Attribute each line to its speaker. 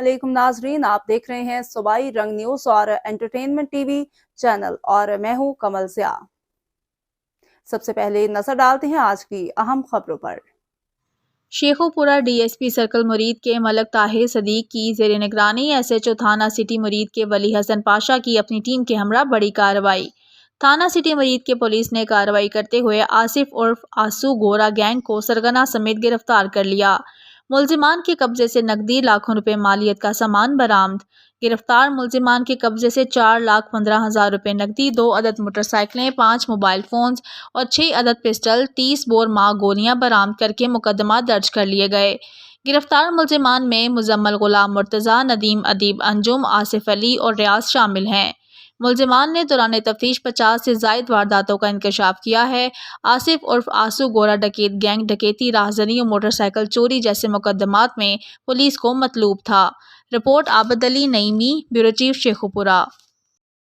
Speaker 1: अस्सलामुअलैकुम नाजरीन, आप देख रहे हैं सूबाई रंग न्यूज़ और एंटरटेनमेंट टीवी चैनल और मैं हूं कमल ज़िया। सबसे पहले नजर डालते हैं आज की अहम खबरों पर।
Speaker 2: शेखोपुरा डीएसपी सर्कल मुरीद के मलक ताहिर सदीक की ज़ेर निगरानी एसएचओ थाना सिटी मुरीद के वली हसन पाशा की अपनी टीम के हमरा बड़ी कार्रवाई। थाना सिटी मुरीद के पुलिस ने कार्रवाई करते हुए आसिफ उर्फ आसू गोरा गैंग को सरगना समेत गिरफ्तार कर लिया। मुलजिमान के कब्जे से नकदी लाखों रुपए मालियत का सामान बरामद। गिरफ्तार मुलजिमान के कब्जे से 4,15,000 रुपए नकदी, 2 अदद मोटरसाइकिलें, 5 मोबाइल फोन्स और 6 अदद पिस्टल, 30 बोर माँ गोलियां बरामद करके मुकदमा दर्ज कर लिए गए। गिरफ्तार मुलजिमान में मुजम्मल गुलाम मुर्तज़ा, नदीम अदीब अंजुम, आसिफ अली और रियाज शामिल हैं। मुलजिमान ने दौरान तफ्तीश 50 से ज़ायद वारदातों का इंकशाफ किया है। आसिफ उर्फ आसू गोरा डकैत गैंग डकैती, राहज़नी और मोटरसाइकिल चोरी जैसे मुकदमात में पुलिस को मतलूब था। Report Abad Ali Naeemi, bureau chief Shekhopura.